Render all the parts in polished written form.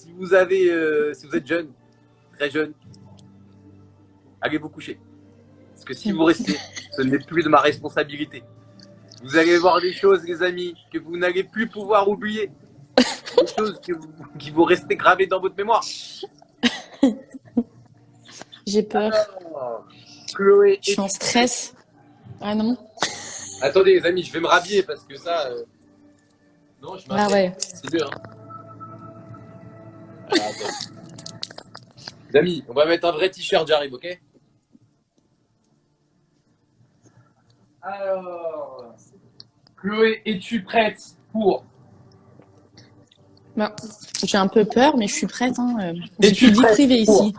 si vous êtes jeune, très jeune, allez vous coucher. Parce que si vous restez, ce n'est plus de ma responsabilité. Vous allez voir des choses, les amis, que vous n'allez plus pouvoir oublier. Des choses qui vont rester gravées dans votre mémoire. J'ai peur. Alors, Chloé, Je suis en stress. Ah non. attendez, les amis, je vais me rhabiller parce que ça. Non, je m'habille. Ah ouais. C'est dur. Hein. Alors, attends. Les amis, on va mettre un vrai t-shirt, j'arrive, ok? Alors, Chloé, es-tu prête pour Bah, j'ai un peu peur, mais je suis prête. Hein. Et J'ai tu plus de vie prêtes privée pour ici.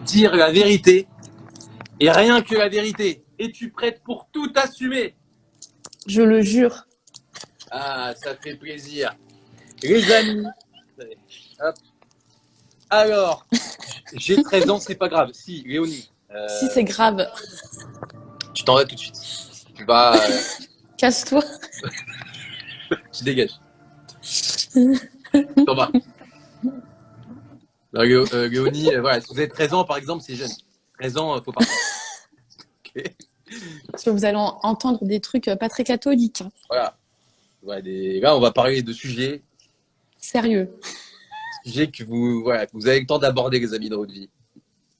dire la vérité et rien que la vérité? Es-tu prête pour tout assumer? Je le jure. Ah, ça fait plaisir. Les amis, hop. Alors, j'ai 13 ans, c'est pas grave. Si, Léonie, Si c'est grave, tu t'en vas tout de suite. Tu vas, casse-toi. tu dégages. T'en vas. Léonie, voilà, si vous avez 13 ans, par exemple, c'est jeune. 13 ans, faut partir. Ok. Parce que vous allez entendre des trucs pas très catholiques. Hein. Voilà. Ouais, là, on va parler de sujets Sérieux. que vous avez le temps d'aborder, les amis, dans votre vie.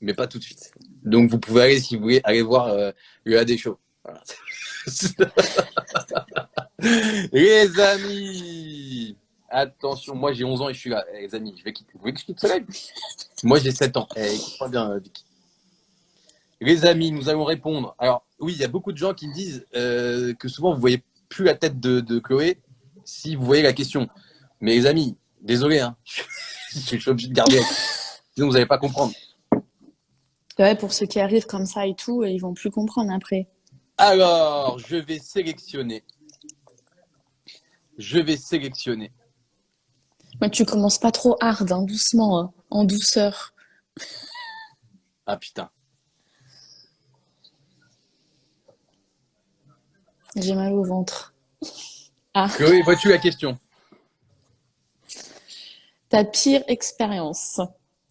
Mais pas tout de suite. Donc, vous pouvez aller, si vous voulez, aller voir le AD Show. Voilà. Les amis, attention, moi j'ai 11 ans et je suis là. Les amis, je vais quitter. Vous voulez que je quitte ce live? Moi j'ai 7 ans. Écoute-moi bien, Vicky. Les amis, nous allons répondre. Alors, oui, il y a beaucoup de gens qui me disent que souvent vous voyez plus la tête de Chloé si vous voyez la question. Mais les amis, désolé, hein. Je suis obligé de garder. Sinon, vous n'allez pas comprendre. Ouais, pour ceux qui arrivent comme ça et tout, ils vont plus comprendre après. Alors, je vais sélectionner. Mais tu commences pas trop hard, hein, doucement, hein, en douceur. Ah putain. J'ai mal au ventre. Ah, Chloé, vois-tu la question? ta pire expérience.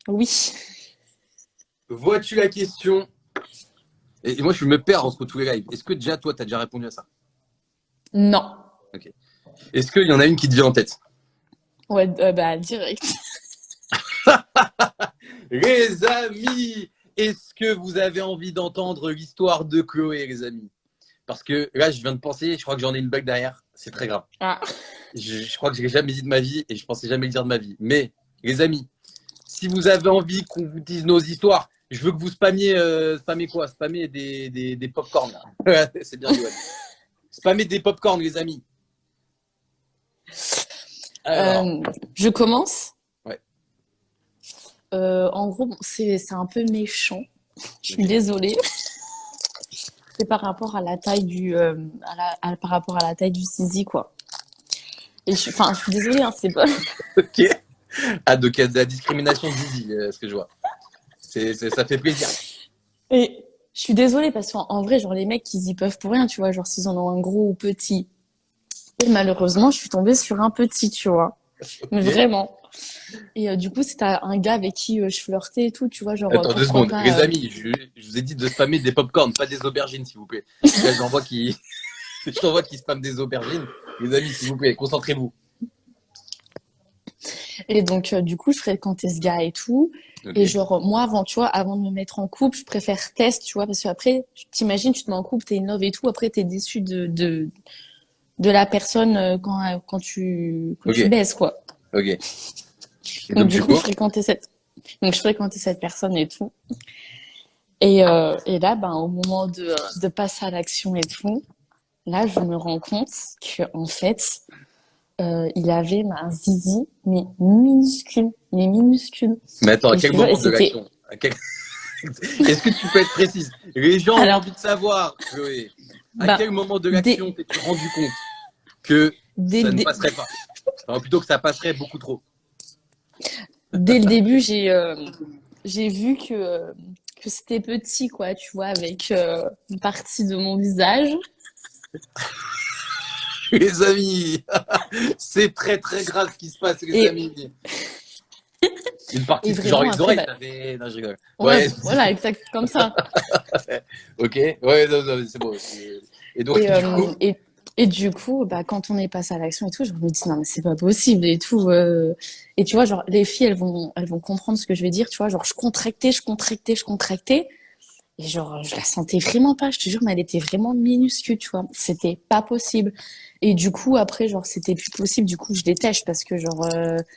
Oui. Vois-tu la question? Et moi, je me perds entre tous les lives. Est-ce que déjà, toi, tu as déjà répondu à ça? Non. Ok. Est-ce qu'il y en a une qui te vient en tête? Ouais, bah, direct. Les amis, est-ce que vous avez envie d'entendre l'histoire de Chloé, les amis? Parce que là, je viens de penser, je crois que j'en ai une bug derrière. C'est très grave. Ah. Je crois que je l'ai jamais dit de ma vie et je pensais jamais le dire de ma vie. Mais, les amis, si vous avez envie qu'on vous dise nos histoires, je veux que vous spammiez, Spammez des pop-corn. C'est bien, Johan. Spammez des pop-corn, les amis. Alors, Je commence. ouais. En gros, bon, c'est un peu méchant. Je suis désolée. C'est par rapport à la taille par rapport à la taille du zizi, quoi. Et je suis désolée, hein, c'est pas. Ok. Ah, donc il y a de la discrimination de Zizi, ce que je vois. Ça fait plaisir. Et je suis désolée parce qu'en vrai, genre les mecs, ils y peuvent pour rien, tu vois, genre s'ils en ont un gros ou petit. Et malheureusement, je suis tombée sur un petit, tu vois. Mais vraiment. Et du coup, c'était un gars avec qui je flirtais et tout, tu vois, genre Attends, 2 pourquoi secondes. pas. Les amis, je vous ai dit de spammer des pop-corn, pas des aubergines, s'il vous plaît. Là, j'en vois qui spamment des aubergines. Les amis, s'il vous plaît, concentrez-vous. Et donc, du coup, je fréquentais ce gars et tout. Ok. Et genre, moi, avant de me mettre en couple, je préfère test, tu vois, parce qu'après, t'imagines, tu te mets en couple, t'es in love et tout, après, t'es déçu de la personne quand tu Ok. baises, quoi. Ok. Et Donc, du coup, coup, je fréquentais cette personne et tout. Et là, ben, au moment de passer à l'action et tout, là, je me rends compte que, en fait, il avait un zizi, mais minuscule. mais attends, à Et je quel te jure, moment de l'action? Est-ce que tu peux être précise? Les gens ont Alors, envie de savoir, Chloé. À bah, quel moment de l'action t'es-tu rendu compte que ça ne passerait pas? Enfin, plutôt que ça passerait beaucoup trop. dès le début, j'ai vu que c'était petit, quoi, tu vois, avec une partie de mon visage. Les amis, c'est très très grave ce qui se passe, les Et amis. Une partie, Et genre vraiment, les après, oreilles, bah, ça fait. Non, je rigole. ouais, Ouais, voilà, exact, comme ça. ok. Ouais, non, non, c'est bon. Et donc, Et, du coup, et du coup, bah, quand on est passé à l'action et tout, je me dis, non, mais c'est pas possible et tout. Et tu vois, genre, les filles, elles vont comprendre ce que je vais dire, tu vois. Genre, je contractais. Et genre, je la sentais vraiment pas, je te jure, mais elle était vraiment minuscule, tu vois. C'était pas possible. Et du coup, après, genre, c'était plus possible. Du coup, je déteste parce que, genre,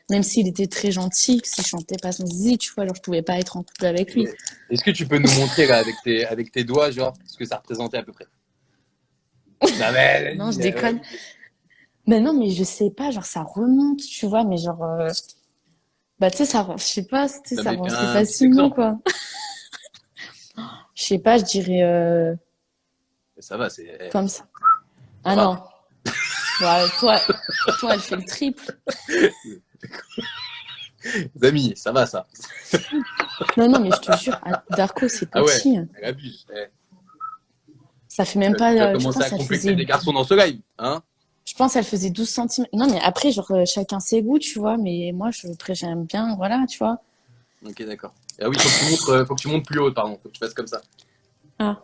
même s'il était très gentil, si je chantais pas son zizi, tu vois, alors je pouvais pas être en couple avec lui. est-ce que tu peux nous montrer là avec tes doigts, genre, ce que ça représentait à peu près? Non, mais Non, je vas-y, déconne. vas-y. Mais non, mais je sais pas, genre, ça remonte, tu vois, mais genre, bah, tu sais, ça, je sais pas, tu sais, Non, ça mais fais rentrait un petit facilement, exemple. quoi. Je sais pas, je dirais, Ça va, c'est. comme ça. Ça Ah va. non. Ouais, toi, elle fait le triple. Les amis, ça va, ça. Non, non, mais je te jure, Darko, c'est Ah ouais, petit. elle abuse. Ça fait même pas, Tu vas je commencer pense, à complexer des garçons dans ce live, hein? je pense, elle faisait 12 centimètres. Non, mais après, genre, chacun ses goûts, tu vois. Mais moi, après, j'aime bien, voilà, tu vois. Ok, d'accord. Ah oui, faut que tu montes plus haut, pardon. Faut que tu fasses comme ça. Ah,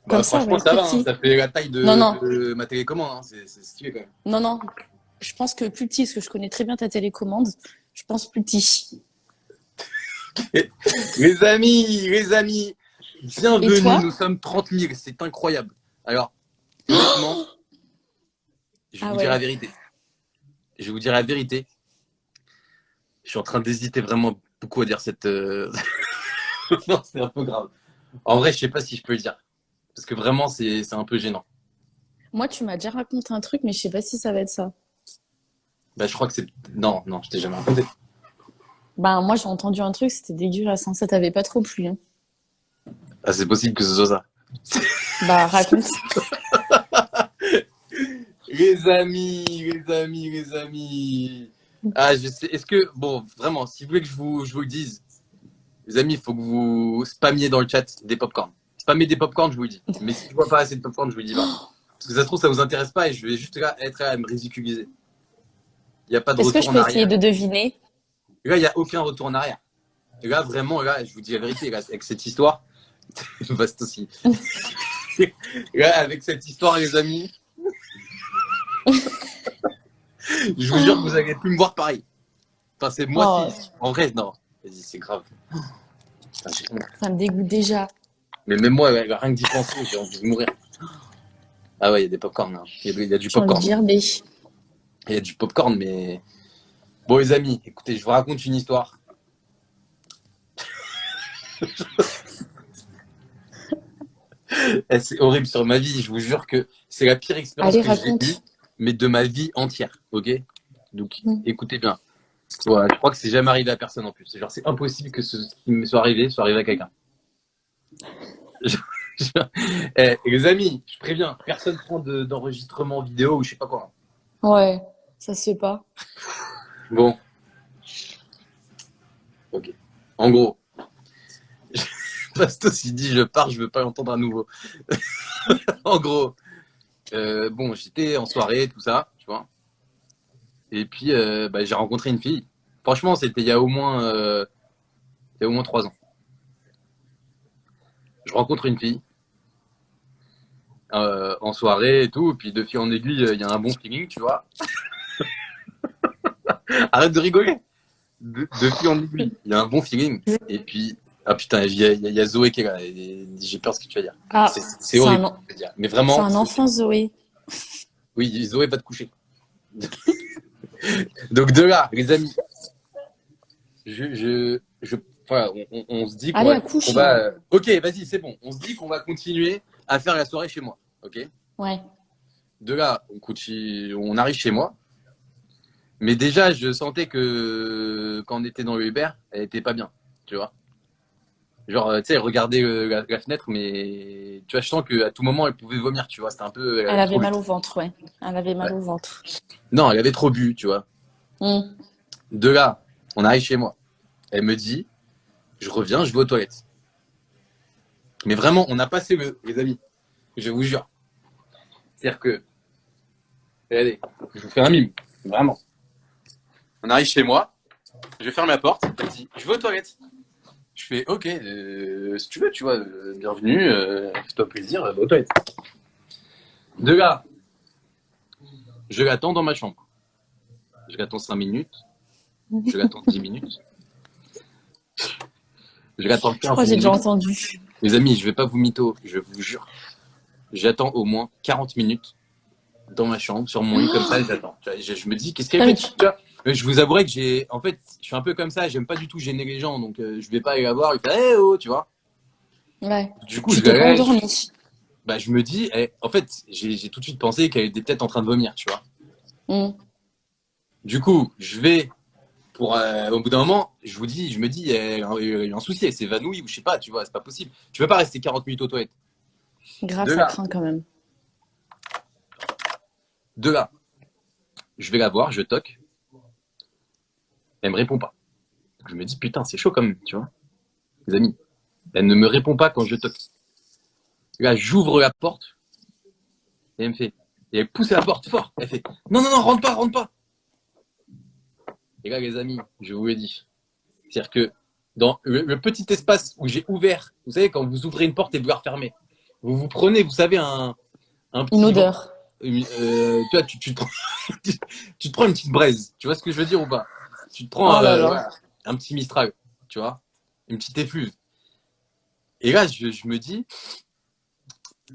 Bah, comme ça, franchement, ouais, ça plus va, hein. petit. Ça fait la taille Non, non, de ma télécommande, hein. C'est stylé quand même. non, non. Je pense que plus petit, parce que je connais très bien ta télécommande. Je pense plus petit. Les amis, Et bienvenue. Nous toi? sommes 30 000. C'est incroyable. Alors, honnêtement, je vais Ah vous dire la ouais. vérité. Je vais vous dire la vérité. Je suis en train d'hésiter vraiment beaucoup à dire cette. Non, c'est un peu grave. En vrai, je sais pas si je peux le dire. Parce que vraiment, c'est un peu gênant. Moi, tu m'as déjà raconté un truc, mais je sais pas si ça va être ça. Bah, je crois que c'est. Non, non, je t'ai jamais raconté. Ben, moi, j'ai entendu un truc, c'était dégueulasse, hein. Ça t'avait pas trop plu, hein. Ah, c'est possible que ce soit ça. Bah, raconte. Les amis. Ah, je sais. Est-ce que, bon, vraiment, si vous voulez que je vous le dise, les amis, il faut que vous spammiez dans le chat des popcorns. Spammez des popcorns, je vous le dis. Mais si je vois pas assez de popcorn, je vous le dis pas. Parce que ça se trouve, ça vous intéresse pas et je vais juste là, être là à me ridiculiser. Il n'y a pas de Est-ce que retour je en peux essayer arrière. de deviner? Et là, il n'y a aucun retour en arrière. Et là, vraiment, là, je vous dis la vérité, là, avec cette histoire, vaste aussi. Et là, avec cette histoire, les amis, je vous jure que vous n'allez plus me voir pareil. Enfin, c'est moi Oh, si. En vrai, non. Vas-y, c'est grave. Putain, j'ai honte. ça me dégoûte déjà. Mais même moi, ouais, rien que d'y penser, j'ai envie de mourir. Ah ouais, il y a des popcorn. Hein. Il y a du J'ai envie de popcorn. gerber. Il y a du popcorn, mais. Bon, les amis, écoutez, je vous raconte une histoire. C'est horrible sur ma vie. Je vous jure que c'est la pire expérience Allez, que j'ai eue, raconte. mais de ma vie entière. Ok? Donc, Mm. écoutez bien. Ouais, je crois que c'est jamais arrivé à personne en plus. Genre, c'est impossible que ce qui me soit arrivé à quelqu'un. Je- je- les amis, je préviens, personne prend d'enregistrement vidéo ou je sais pas quoi. Ouais, ça se fait pas. Bon, ok. En gros, Bastos il dit je pars, je veux pas l'entendre à nouveau. En gros, bon, j'étais en soirée, tout ça, tu vois. Et puis, bah, j'ai rencontré une fille. Franchement, c'était il y a au moins 3 ans. Je rencontre une fille en soirée et tout, et puis de fil en aiguille, il y a un bon feeling, tu vois. Arrête de rigoler. De fil en aiguille, il y a un bon feeling. Et puis, ah putain, il y a Zoé qui est là. Et j'ai peur de ce que tu vas dire. Ah, C'est horrible, ce que je veux dire. Mais c'est vraiment, un enfant, Zoé. oui, Zoé va te coucher. Donc de là, les amis, voilà, on se dit Allez, qu'on accouche, va. là. Ok, vas-y, c'est bon. On se dit qu'on va continuer à faire la soirée chez moi. Ok. Ouais. De là, on arrive chez moi. Mais déjà, je sentais que quand on était dans le Uber, elle était pas bien, tu vois. Genre, tu sais, elle regardait la fenêtre, mais tu vois, je sens qu'à tout moment, elle pouvait vomir, tu vois. C'était un peu. Elle Elle avait avait trop bu. mal au ventre, ouais. Elle avait mal Ouais. au ventre. Non, elle avait trop bu, tu vois. Hmm. De là, on arrive chez moi. Elle me dit, je reviens, je vais aux toilettes. Mais vraiment, on a passé les amis. Je vous jure. C'est-à-dire que, regardez, je vous fais un mime. Vraiment. On arrive chez moi. Je ferme la porte. Elle dit, je vais aux toilettes. Je fais, ok, si tu veux, tu vois, bienvenue, fais-toi plaisir, va aux toilettes. De là, je l'attends dans ma chambre. Je l'attends 5 minutes. Je l'attends 10 minutes. Je l'attends Je 15 crois que j'ai déjà minutes. entendu. Les amis, je vais pas vous mytho, je vous jure. J'attends au moins 40 minutes dans ma chambre, sur mon lit, comme ça, et j'attends. Je me dis, qu'est-ce qu'elle Ah, fait? mais Tu vois, je vous avouerai que en fait, je suis un peu comme ça, j'aime pas du tout gêner les gens, donc je vais pas aller la voir, il fait, eh oh, tu vois. ouais. Du coup, Tu je t'es la pas laisse. endormi. Bah, je me dis, en fait, j'ai tout de suite pensé qu'elle était peut-être en train de vomir, tu vois. Hmm. Du coup, je vais au bout d'un moment, je me dis, elle a eu un souci, elle s'est évanouie ou je sais pas, tu vois, c'est pas possible. Tu peux pas rester 40 minutes aux toilettes. Grave, De ça là, craint quand même. de là, je vais la voir, je toque, elle me répond pas. Je me dis, putain, c'est chaud quand même, tu vois, les amis. Elle ne me répond pas quand je toque. Là, j'ouvre la porte et elle me fait, et elle pousse la porte fort. Elle fait, non, non, non, rentre pas, rentre pas. Et là, les amis, je vous l'ai dit, c'est-à-dire que dans le petit espace où j'ai ouvert, vous savez, quand vous ouvrez une porte et vous la refermez, vous vous prenez, vous savez, un Une petit vent. odeur. Tu vois, tu te prends, tu te prends une petite braise. Tu vois ce que je veux dire ou pas? Tu te prends Oh là là. voilà, un petit Mistral, tu vois, une petite effluve. Et là, je me dis,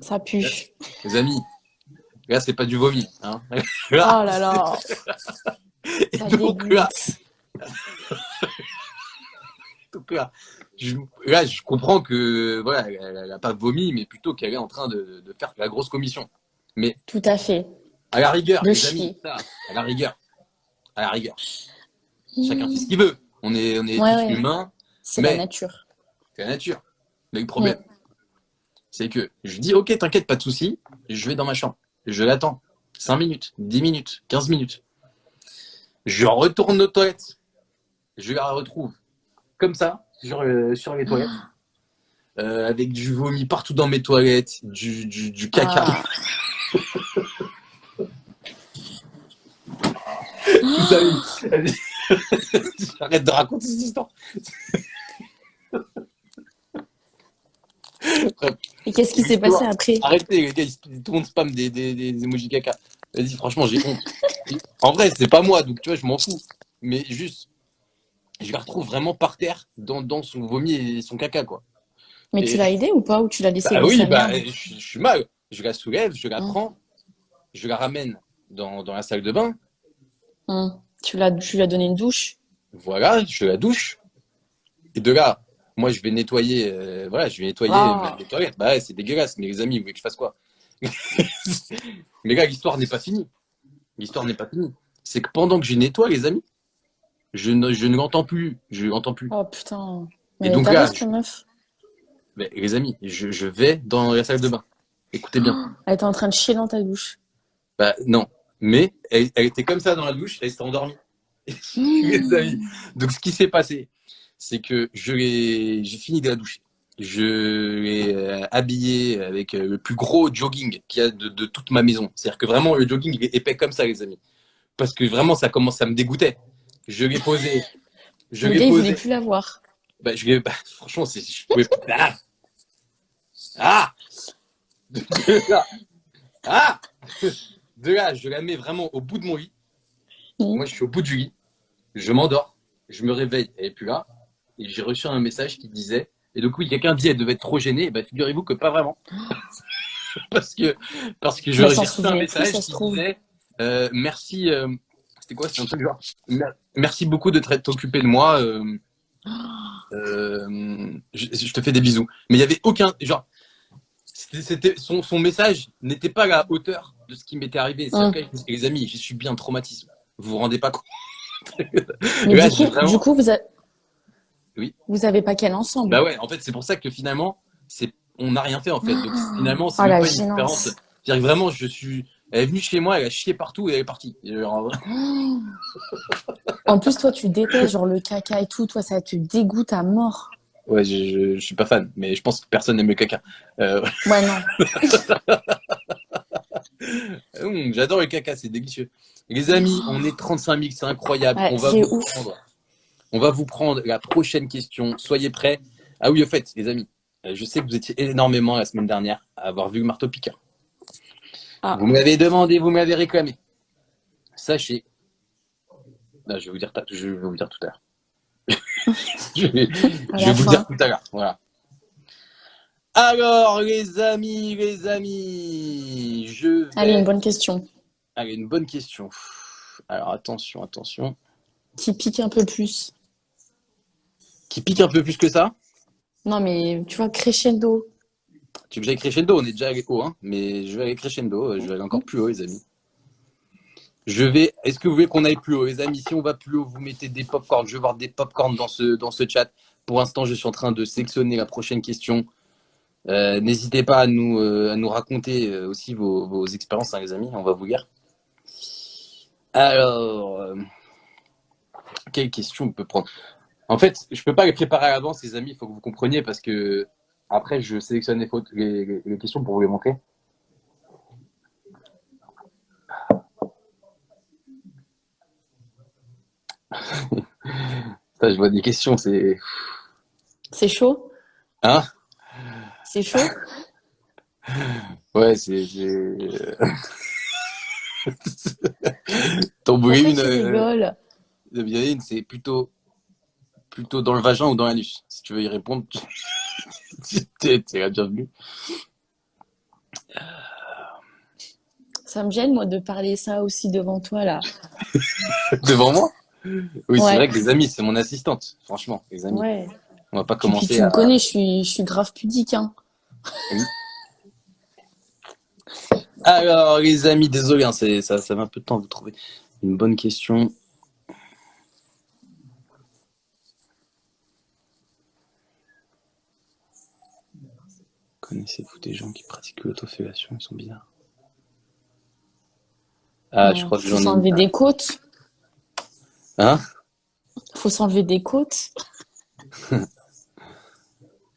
Ça pue. les amis, là, c'est pas du vomi. Hein. Oh Là, là là. et Ça donc là, dégoûte. donc là, je comprends que voilà, elle a pas vomi, mais plutôt qu'elle est en train de faire la grosse commission. Mais Tout à fait. à la rigueur, De les amis, chier. ça, à la rigueur, chacun fait ce Hmm. qu'il veut. On est Ouais, tous ouais. humains, C'est la mais nature. c'est la nature. Mais le Hmm. problème, c'est que je dis, ok, t'inquiète, pas de souci, je vais dans ma chambre. Je l'attends. 5 minutes, 10 minutes, 15 minutes. Je retourne aux toilettes. Je la retrouve comme ça, sur les toilettes, avec du vomi partout dans mes toilettes, du caca. Ah. Vous savez, j'arrête de raconter cette histoire. Bref, Et qu'est-ce qui s'est passé après? arrêtez, les gars, tout le monde spam des emojis caca. Vas-y, franchement, j'ai honte. En vrai, c'est pas moi, donc tu vois, je m'en fous. Mais juste, je la retrouve vraiment par terre dans son vomi et son caca, quoi. Mais tu Et l'as aidé ou pas? Ou tu l'as laissé bah dans oui, sa bah, merde? je suis mal. Je la soulève, je la Hmm. prends, je la ramène dans la salle de bain. Hmm. Tu lui as donné une douche? Voilà, je la douche. Et de là, moi, je vais nettoyer, voilà, je vais nettoyer Ah. les toilettes. Bah ouais, c'est dégueulasse, mais les amis, vous voulez que je fasse quoi? Les gars, l'histoire n'est pas finie. L'histoire n'est pas finie. C'est que pendant que je nettoie, les amis, je ne l'entends plus. Je l'entends plus. Oh putain. Mais Et elle est donc tarée, là, cette meuf. les amis, je vais dans la salle de bain. Écoutez bien. Elle était en train de chier dans ta douche. Bah non. Mais elle était comme ça dans la douche, elle s'est endormie. Les amis. Hmm. Donc ce qui s'est passé, c'est que j'ai fini de la doucher. Je l'ai habillé avec le plus gros jogging qu'il y a de toute ma maison. C'est-à-dire que vraiment le jogging il est épais comme ça, les amis. Parce que vraiment ça commence à me dégoûter. Je l'ai posé, je Le l'ai gars, il voulait posé. plus la voir. Bah, franchement, je pouvais plus. Ah de là, ah de là, je la mets vraiment au bout de mon lit. Hmm. Moi, je suis au bout du lit. Je m'endors. Je me réveille. Elle est plus là. Et j'ai reçu un message qui disait. Et donc oui, quelqu'un dit elle devait être trop gênée. Et ben, figurez-vous que pas vraiment. Parce que, Mais elle j'ai s'en reçu un souvenait plus, message ça se qui trouve. disait merci. C'était quoi? C'était un truc genre merci beaucoup de t'occuper de moi. Je te fais des bisous. Mais il y avait aucun genre. Son message n'était pas à la hauteur de ce qui m'était arrivé. Hmm. C'est-à-dire que les amis, j'ai subi un traumatisme. Vous vous rendez pas compte? Mais Là, du j'ai coup, du vraiment. coup, Oui. vous avez pas qu'elle ensemble. Bah ouais, en fait, c'est pour ça que finalement, on n'a rien fait en fait. Donc finalement, c'est Oh même la pas une expérience. gênance. C'est-à-dire que vraiment, elle est venue chez moi, elle a chié partout et elle est partie. Et genre, Oh. En plus, toi, tu détestes genre le caca et tout. Toi, ça te dégoûte à mort. ouais, je suis pas fan, mais je pense que personne n'aime le caca. Euh, Ouais, non. j'adore le caca, c'est délicieux. Les amis, on est 35 000, c'est incroyable. Ouais, On va c'est vous ouf. prendre. On va vous prendre la prochaine question. Soyez prêts. Ah oui, au fait, les amis, je sais que vous étiez énormément la semaine dernière à avoir vu le marteau-piqueur. Ah, Vous me l'avez demandé, vous me l'avez réclamé. Sachez. Là, je vais vous dire tout à l'heure. je vais, à je la vais vous le dire fin. tout à l'heure. Voilà. Alors, les amis, Allez, une bonne question. Allez, une bonne question. Alors, attention, attention. Qui pique un peu plus. Qui pique un peu plus que ça. Non, mais tu vois, crescendo. Tu veux que j'aille crescendo? On est déjà allé haut, hein, mais je vais aller crescendo. Je vais aller encore plus haut, les amis. Est-ce que vous voulez qu'on aille plus haut, les amis? Si on va plus haut, vous mettez des pop-corn. Je vais voir des pop-corn dans ce chat. Pour l'instant, je suis en train de sélectionner la prochaine question. N'hésitez pas à nous raconter aussi vos expériences, hein, les amis. On va vous lire. Alors, quelle question on peut prendre? En fait, je peux pas les préparer à l'avance, les amis. Il faut que vous compreniez parce que après, je sélectionne les questions pour vous les montrer. Ça, je vois des questions, c'est... C'est chaud? Hein? C'est chaud? Ouais, T'en voulais Pourquoi une, tu rigoles? il y en a une, c'est plutôt dans le vagin ou dans l'anus. Si tu veux y répondre, t'es la bienvenue. Ça me gêne, moi, de parler ça aussi devant toi, là. Devant moi? Oui, c'est Ouais, vrai que les amis, c'est mon assistante. Franchement, les amis, ouais. on va pas Puis commencer tu me à... connais, je suis grave pudique, hein. Alors, les amis, désolé, hein, ça met un peu de temps à vous trouver une bonne question. Connaissez-vous des gens qui pratiquent l'autofellation? Ils sont bizarres. Ah, je crois que Faut j'en ai s'enlever une. des côtes. Hein? Faut s'enlever des côtes.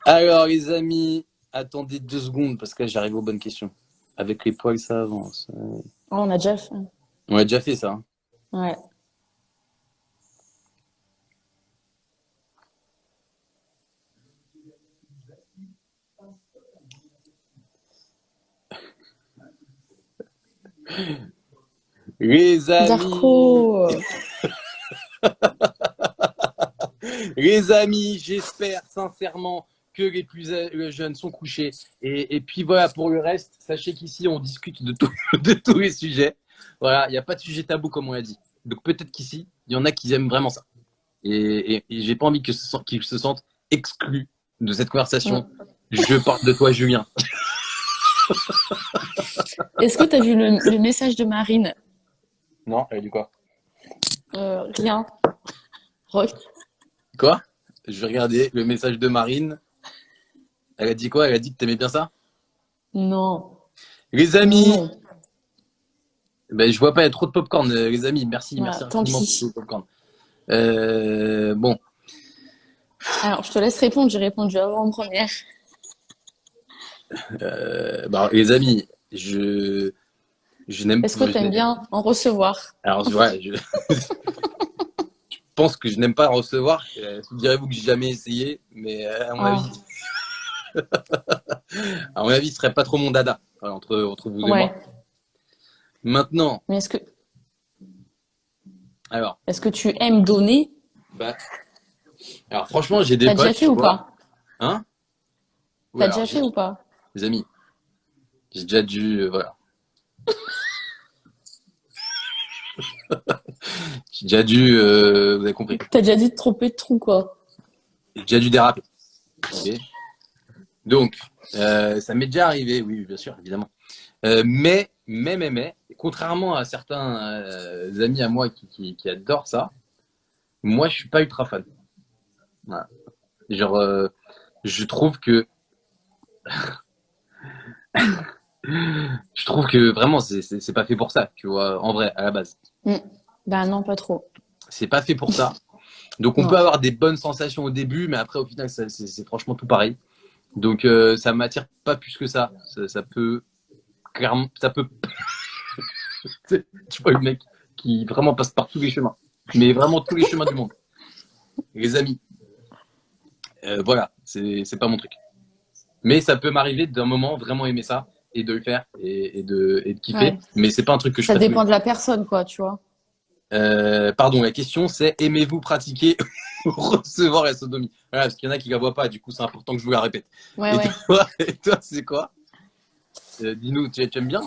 Alors, les amis, attendez 2 secondes parce que là, j'arrive aux bonnes questions. Avec les poils, ça avance. Oh, on a déjà fait. On a déjà fait ça, hein. Ouais. Les amis, Zarco. les amis, j'espère sincèrement que les plus jeunes sont couchés. Et puis voilà, pour le reste, sachez qu'ici, on discute de tous les sujets. Voilà, il n'y a pas de sujet tabou, comme on l'a dit. Donc peut-être qu'ici, il y en a qui aiment vraiment ça. Et j'ai pas envie qu'ils se sentent exclus de cette conversation. Mm. Je parle de toi, Julien. Est-ce que tu as vu le message de Marine? Non, elle a dit quoi? Rien. Re- Quoi? Je vais regarder le message de Marine. Elle a dit quoi? Elle a dit que t'aimais bien ça? Non. Les Non, amis, non. ben, je vois pas, il y a trop de popcorn, les amis. Merci, Voilà, merci tant infiniment pour tout pis. le popcorn. Bon, Alors, je te laisse répondre. J'ai répondu avant en première. bah, les amis, je n'aime Est-ce que tu aimes bien en recevoir? alors je pense que je n'aime pas recevoir. Direz-vous que j'ai jamais essayé, mais Ah, à mon avis, ce serait pas trop mon dada, voilà, entre vous et ouais. moi. Maintenant, Mais alors, est-ce que tu aimes donner? bah, alors franchement, j'ai des T'as déjà potes, fait tu ou vois, pas? hein? Ouais, T'as alors déjà fait ou pas? les amis, j'ai déjà dû, voilà, j'ai déjà dû, vous avez compris, T'as déjà dû te tromper de trou, quoi. j'ai déjà dû déraper. Ok. Donc, ça m'est déjà arrivé, oui, bien sûr, évidemment. Mais, contrairement à certains amis à moi qui adorent ça, moi, je suis pas ultra fan. Voilà. Genre, je trouve que, je trouve que vraiment, c'est pas fait pour ça, tu vois, en vrai, à la base. Mm. Bah non, pas trop. C'est pas fait pour ça. Donc, on peut Non. avoir des bonnes sensations au début, mais après, au final, c'est franchement tout pareil. Donc, ça m'attire pas plus que ça. Ça peut, clairement, ça peut tu vois le mec qui vraiment passe par tous les chemins. Mais vraiment tous les chemins du monde. les amis, voilà, c'est pas mon truc. Mais ça peut m'arriver d'un moment vraiment aimer ça et de le faire et de kiffer. Ouais. Mais c'est pas un truc que je Ça ferais tous les dépend jours. de la personne, quoi, tu vois. Pardon, la question c'est aimez-vous pratiquer ou recevoir la sodomie? Voilà, parce qu'il y en a qui la voient pas, du coup c'est important que je vous la répète. Ouais, ouais. Et toi c'est quoi? Dis-nous, tu aimes bien?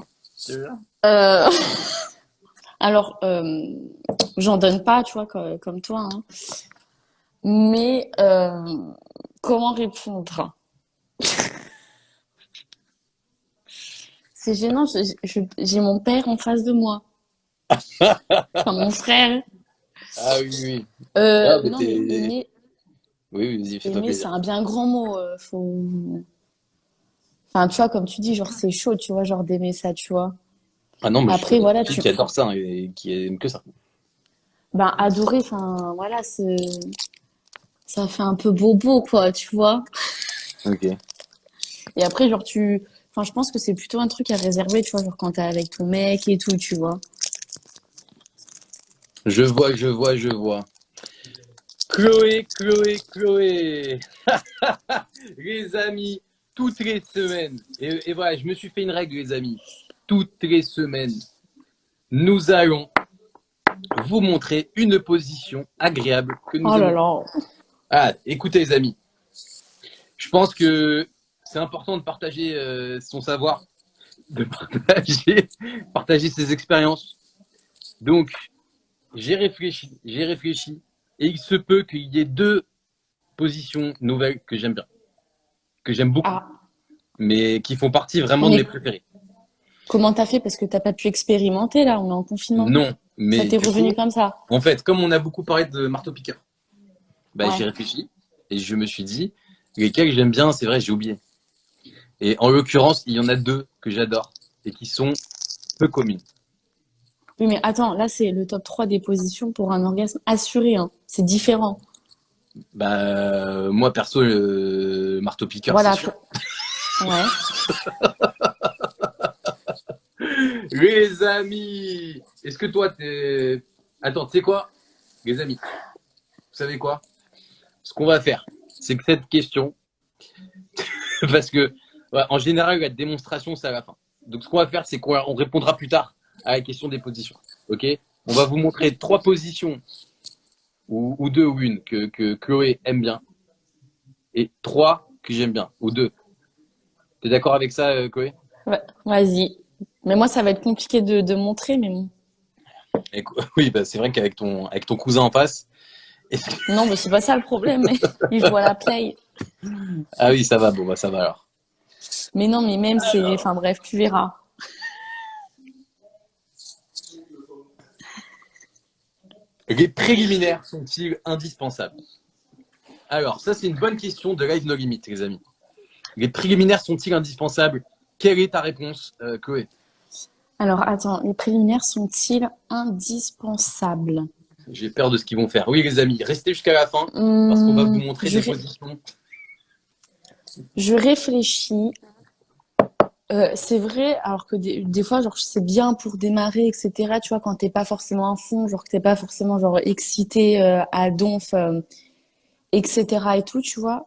Tu aimes bien. Euh, alors, j'en donne pas, tu vois, comme toi, hein. Mais comment répondre? C'est gênant, j'ai mon père en face de moi. Enfin, mon frère. Ah oui, oui. Ah, mais Non, mais oui, oui, vas-y, fais-toi aimer, c'est plaisir. un bien grand mot. Enfin, tu vois, comme tu dis, genre, c'est chaud, tu vois, genre, d'aimer ça, tu vois. Ah non, moi je Après, connais voilà, une fille qui adore ça hein, et qui aime que ça. ben, adorer, enfin, voilà, ça fait un peu bobo, quoi, tu vois. Ok. Et après, genre, enfin, je pense que c'est plutôt un truc à réserver, tu vois, genre, quand t'es avec ton mec et tout, tu vois. Je vois, je vois, je vois. Chloé, Chloé, Chloé. Les amis, toutes les semaines. Et voilà, je me suis fait une règle, les amis. Toutes les semaines, nous allons vous montrer une position agréable que nous Oh là aimons. là. Ah, écoutez, les amis, je pense que c'est important de partager son savoir, de partager ses expériences. Donc, j'ai réfléchi, et il se peut qu'il y ait deux positions nouvelles que j'aime bien, que j'aime beaucoup, Ah, mais qui font partie vraiment de mes mais préférés. comment t'as fait? Parce que t'as pas pu expérimenter, là, on est en confinement. Non, Ça mais t'est du coup, revenu comme ça. en fait, comme on a beaucoup parlé de marteau-piqueur, bah, j'ai Ouais. réfléchi et je me suis dit, lesquels j'aime bien, c'est vrai, j'ai oublié. Et en l'occurrence, il y en a deux que j'adore et qui sont peu communes. Oui, mais attends, là, c'est le top 3 des positions pour un orgasme assuré, hein. C'est différent. Bah, moi, perso, le marteau-piqueur, c'est Voilà. sûr. Ouais. Les amis, est-ce que toi, t'es... Attends, tu sais quoi? Les amis, vous savez quoi? Ce qu'on va faire, c'est que cette question, parce que ouais, en général, la démonstration, c'est à la fin. Donc, ce qu'on va faire, c'est qu'on répondra plus tard à la question des positions. Ok? On va vous montrer trois positions, ou deux ou une, que Chloé aime bien, et trois que j'aime bien, ou deux. T'es d'accord avec ça, Chloé? Ouais. Vas-y. Mais moi, ça va être compliqué de montrer, mais bon. Oui, bah, c'est vrai avec ton cousin en face. Non, mais c'est pas ça le problème, mais il joue à la play. Ah oui, ça va, bon, bah, ça va alors. Mais non, mais même, enfin bref, tu verras. Les préliminaires sont-ils indispensables? Alors, ça, c'est une bonne question de Live No Limit, les amis. Les préliminaires sont-ils indispensables? Quelle est ta réponse, Chloé? Alors, attends, les préliminaires sont-ils indispensables? J'ai peur de ce qu'ils vont faire. Oui, les amis, restez jusqu'à la fin parce qu'on va vous Hum, montrer je, des ré- positions. je réfléchis. C'est vrai, alors que des fois, genre, c'est bien pour démarrer, etc. Tu vois, quand t'es pas forcément à fond, genre, que t'es pas forcément, genre, excité à donf, etc. et tout, tu vois.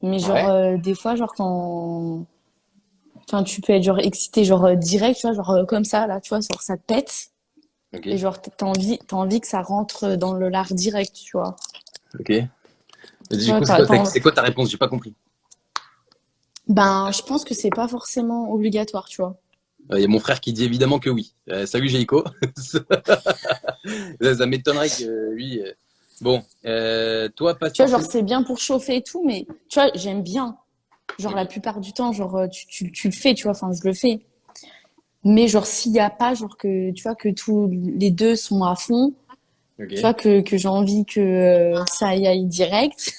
Mais genre, Ouais, des fois, genre, quand... Enfin, tu peux être, genre, excité, genre, direct, tu vois, genre, comme ça, là, tu vois, genre, ça te pète. Et ok, genre, t'as envie que ça rentre dans le lard direct, tu vois. ok. Tu Du vois, coup, c'est quoi ta réponse? J'ai pas compris. Ben, je pense que c'est pas forcément obligatoire, tu vois. Il y a mon frère qui dit évidemment que oui. Salut, Jaïko. Ça m'étonnerait que lui. Bon, toi, pas Tu vois, genre, forcément. c'est bien pour chauffer et tout, mais tu vois, j'aime bien. Genre, la Ok, plupart du temps, genre, tu le fais, tu vois, enfin, je le fais. Mais genre, s'il y a pas, genre, que, tu vois, que tous les deux sont à fond, tu ok, vois, que j'ai envie que ça y aille direct,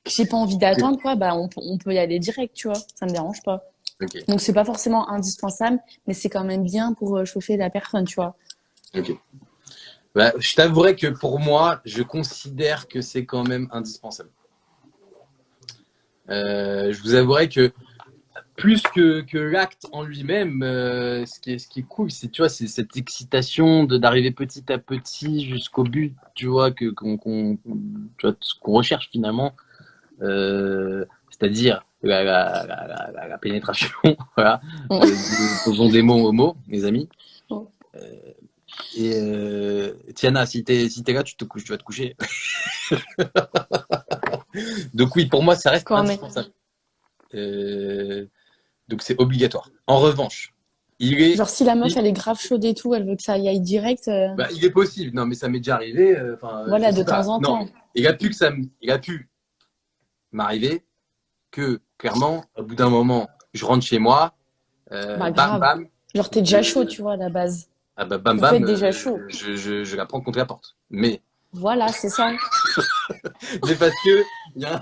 que j'ai pas envie d'attendre, quoi, bah, on peut y aller direct, tu vois. Ça me dérange pas. ok, Donc, c'est pas forcément indispensable, mais c'est quand même bien pour chauffer la personne, tu vois. ok. Bah, je t'avouerai que pour moi, je considère que c'est quand même indispensable. Je vous avouerai que plus que l'acte en lui-même, ce qui est cool, c'est, tu vois, c'est cette excitation d'arriver petit à petit jusqu'au but, tu vois, tu vois, ce qu'on recherche finalement, c'est-à-dire la pénétration, voilà. Posons des mots aux mots, mes amis. Et Tiana, si t'es là, tu vas te coucher. Donc oui, pour moi, ça reste Quand même. indispensable. Euh, donc c'est obligatoire. En revanche, il est, Genre, si la meuf, il, elle est grave chaude et tout, elle veut que ça y aille direct, bah, il est possible. Non, mais ça m'est déjà arrivé. Enfin, je voilà, de sais temps pas. en Non, temps. il a pu m'arriver que clairement, au bout d'un moment, je rentre chez moi, Bah, bam grave. bam, Genre, t'es déjà chaud, tu vois, à la base. ah bah, bam Vous faites bam, déjà chaud. je la prends contre la porte. Voilà, c'est ça. Mais parce que il y a,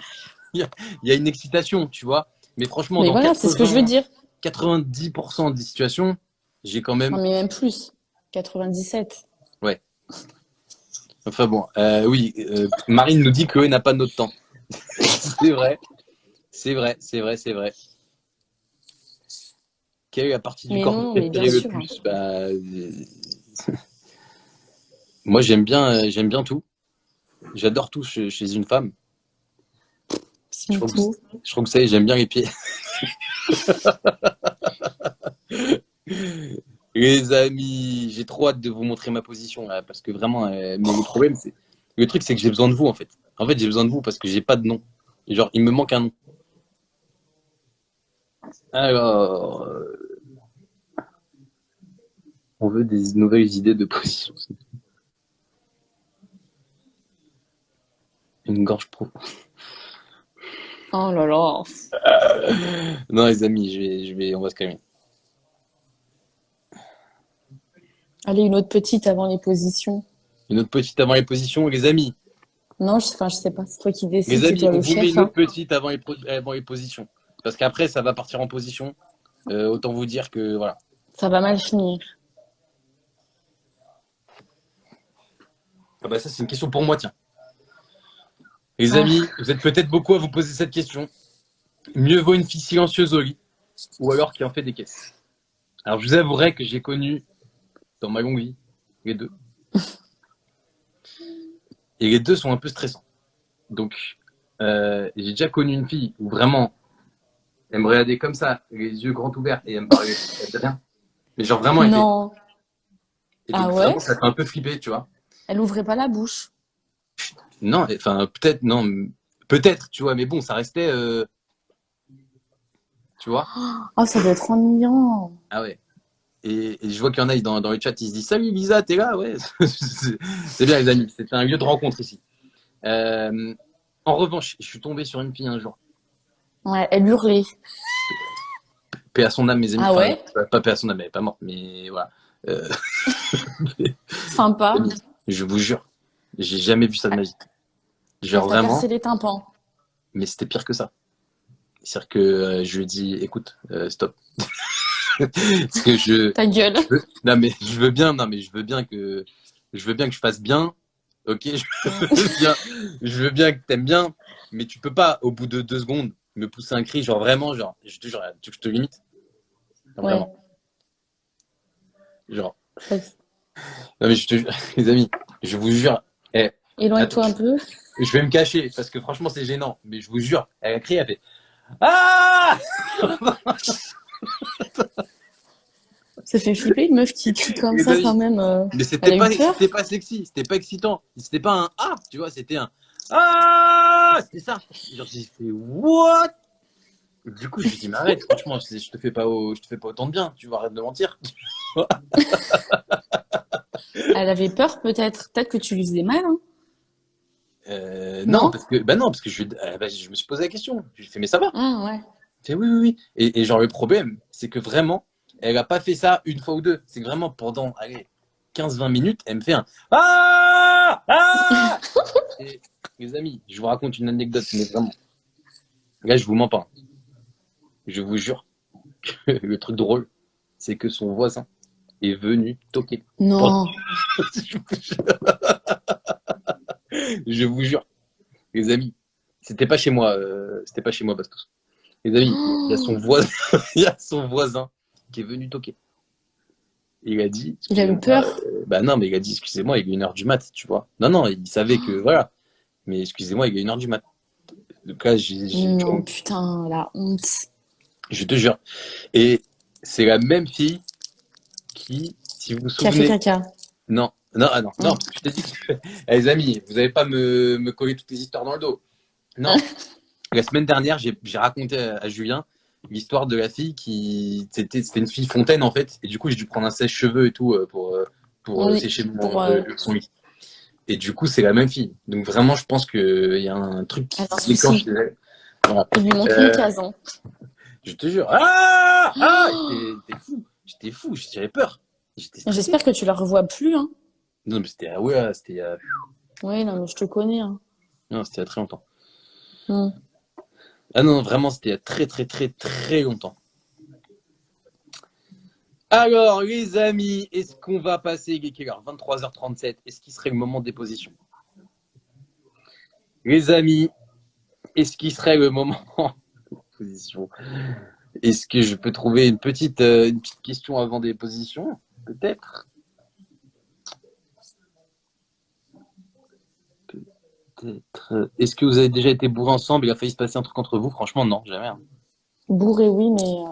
il y a- il y a une excitation, tu vois. Mais franchement, Mais dans voilà, c'est ce que je veux dire. 90% des situations, j'ai quand Non, même. mais même plus. 97. Ouais. Enfin bon, oui, Marine nous dit que Chloé n'a pas notre temps. C'est vrai, c'est vrai, c'est vrai, c'est vrai. Quelle est la partie du Mais corps que vous non, mais bien préférez le sûr, hein. plus? Bah, moi, j'aime bien tout. J'adore tout chez une femme. Je C'est trouve que, tout. je trouve que ça y est, j'aime bien les pieds. Les amis, j'ai trop hâte de vous montrer ma position là, parce que vraiment, mais le truc, c'est que j'ai besoin de vous en fait. En fait, j'ai besoin de vous parce que j'ai pas de nom. Et genre, il me manque un nom. Alors, on veut des nouvelles idées de position. Une gorge pro. Oh là là. Non, les amis, on va se calmer. Allez, une autre petite avant les positions. Une autre petite avant les positions, les amis. Non, enfin, je sais pas. C'est toi qui décides, Les c'est amis, toi on le vous met chef, une autre hein. petite avant les positions. Parce qu'après, ça va partir en position. Autant vous dire que voilà. Ça va mal finir. Ah bah ça, c'est une question pour moi, tiens. Les Ah, amis, vous êtes peut-être beaucoup à vous poser cette question. Mieux vaut une fille silencieuse au lit ou alors qui en fait des caisses. Alors, je vous avouerai que j'ai connu dans ma longue vie les deux. Et les deux sont un peu stressants. Donc, j'ai déjà connu une fille où vraiment, elle me regardait comme ça, les yeux grands ouverts, et elle me parlait de rien. Mais genre vraiment, elle était. non. Et Ah donc, ouais? vraiment, ça fait un peu flipper, tu vois. Elle ouvrait pas la bouche. Non, enfin, peut-être, non, peut-être, tu vois, mais bon, ça restait, tu vois. Oh, ça doit être ennuyant. Ah ouais. Et je vois qu'il y en a dans le chat, ils se disent salut Lisa, t'es là? Ouais, c'est bien les amis, c'était un lieu de rencontre ici. Euh, En revanche, je suis tombé sur une fille un jour. Ouais, elle hurlait. Paix à son âme, mes amis. Ah Enfin, ouais? pas paix à son âme, elle est pas morte, mais voilà. Euh, Sympa. je vous jure, j'ai jamais vu ça de ma vie. Elle Genre t'a percé vraiment, les tympans. mais c'était pire que ça. C'est-à-dire que je lui ai dit, écoute, stop. Parce que Ta gueule. non mais je veux bien, non mais je veux bien que je fasse bien. Ok, je veux bien que t'aimes bien, mais tu peux pas au bout de 2 secondes me pousser un cri, genre vraiment, genre, je te jure, tu veux que je te limite, non, Ouais. vraiment, genre. Vas-y. Non mais les amis, je vous jure, eh, attends, Éloigne-toi un peu. je vais me cacher parce que franchement c'est gênant, mais je vous jure, elle a crié, elle fait ah. Ça fait flipper une meuf qui crie comme Les ça amis, quand même. mais Elle a eu peur? c'était pas sexy, c'était pas excitant, c'était pas un ah, tu vois, c'était un ah, c'était ça. Genre j'ai fait what? Du coup, je lui dis mais arrête, franchement, je te fais pas autant de bien, tu vas arrêter de mentir. Elle avait peur peut-être. Peut-être que tu lui faisais mal, hein? Non, Non? parce que je me suis posé la question. Je lui ai fait mais ça va? Ah ouais. Elle fait oui, oui, oui. Et genre le problème, c'est que vraiment, elle a pas fait ça une fois ou deux. C'est que vraiment pendant, allez, 15-20 minutes, elle me fait un ah, ah. Et les amis, je vous raconte une anecdote, mais vraiment, là, je vous mens pas. Je vous jure que le truc drôle, c'est que son voisin est venu toquer. Non. Je vous jure, les amis, c'était pas chez moi, Bastos. Les amis, il y a Oh, son voisin, il y a son voisin qui est venu toquer. Il a dit, il a eu excusez-moi, peur. bah non, mais il a dit, excusez-moi, il est 1h du mat, tu vois. Non, non, il savait que, voilà. Mais excusez-moi, il est 1h du mat. Donc là, Non, putain, la honte. je te jure. Et c'est la même fille qui, si vous vous Qui a fait souvenez, caca. non, non, ah non, non, Hein. je t'ai dit que, eh, les amis, vous n'allez pas me coller toutes les histoires dans le dos. Non, la semaine dernière, j'ai raconté à Julien l'histoire de la fille qui, c'était une fille fontaine en fait, et du coup, j'ai dû prendre un sèche-cheveux et tout pour Oui, sécher pour son lit. Et du coup, c'est la même fille. Donc vraiment, je pense qu'il y a un truc qui un se déclenche souci. chez elle. Voilà. Il lui manque une Euh, case, hein. je te jure. Ah, ah, Oh, j'étais fou, j'avais peur, j'étais stressé. j'espère que tu la revois plus, hein. Non, mais c'était, ah ouais, c'était, Oui, non, mais je te connais, hein. non, c'était il y a très longtemps. Hmm. Ah non, vraiment, c'était il y a très, très, très, très longtemps. Alors, les amis, est-ce qu'on va passer, il est quelle heure 23h37. Est-ce qu'il serait le moment des positions? Les amis, est-ce qu'il serait le moment des positions? Est-ce que je peux trouver une petite question avant des positions? Peut-être. Peut-être. Est-ce que vous avez déjà été bourrés ensemble? Il a failli se passer un truc entre vous? Franchement, non, jamais, hein. Bourré, oui, mais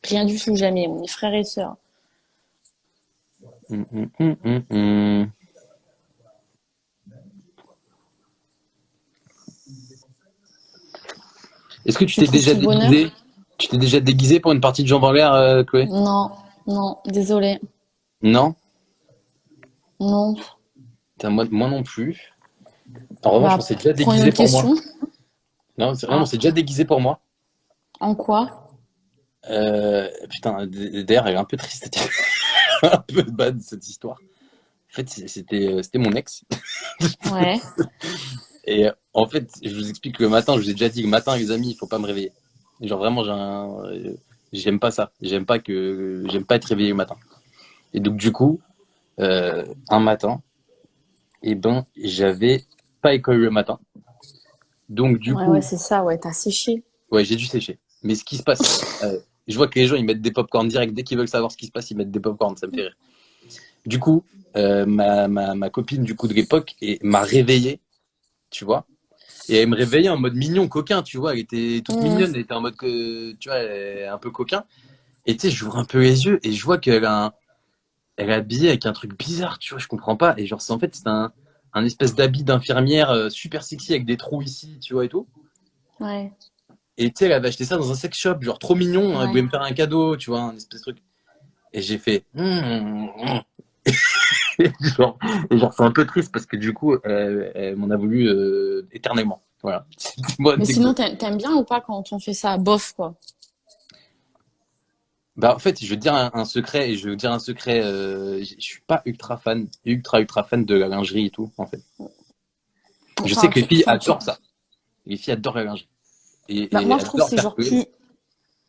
rien du tout, jamais. On est frères et sœurs. Hum, hum, hum, hum, hum. Est-ce que tu Tu t'es trouves déjà tout bonheur? déguisé? Tu t'es déjà déguisé pour une partie de jambes en l'air, Chloé? Non, non, désolé. Non? Non. Putain, moi non plus. En revanche, on Bah, s'est déjà prends une déguisé autre pour moi. question. Non, non, on Ah, s'est déjà déguisé pour moi. en quoi? Putain, d'ailleurs, elle est un peu triste. Un peu bad cette histoire. En fait, c'était mon ex. Ouais. Et en fait, je vous explique le matin, je vous ai déjà dit le matin, les amis, il faut pas me réveiller. Genre vraiment, j'aime pas ça. J'aime pas être réveillé le matin. Et donc du coup, un matin, eh ben, j'avais pas école le matin. Donc du Ouais, ouais, coup, c'est ça, ouais, t'as séché. ouais, j'ai dû sécher. Mais ce qui se passe, je vois que les gens ils mettent des pop-corn direct dès qu'ils veulent savoir ce qui se passe, ils mettent des pop-corn, ça me fait rire. Du coup, ma copine du coup de l'époque m'a réveillé, tu vois. Et elle me réveillait en mode mignon, coquin, tu vois. Elle était toute Mhm. mignonne, elle était en mode que, tu vois, elle est un peu coquin. Et tu sais, j'ouvre un peu les yeux et je vois elle est habillée avec un truc bizarre, tu vois, je comprends pas. Et genre, c'est un espèce d'habit d'infirmière super sexy avec des trous ici, tu vois, et tout. Ouais, Et tu sais, elle avait acheté ça dans un sex shop, genre trop mignon, hein, elle voulait ouais. me faire un cadeau, tu vois, un espèce de truc. Et j'ai fait, et genre, c'est un peu triste parce que du coup, elle m'en a voulu éternellement. Voilà. C'était moi, Mais sinon, t'aimes bien ou pas quand on fait ça? Bof, quoi. bah, en fait, je vais te dire un secret, et je vais te dire un secret, je suis pas ultra fan de la lingerie et tout, en fait. Je sais Enfin, que les filles enfin, adorent ça. Les filles adorent la lingerie. bah, Et moi, je trouve que adorent faire que.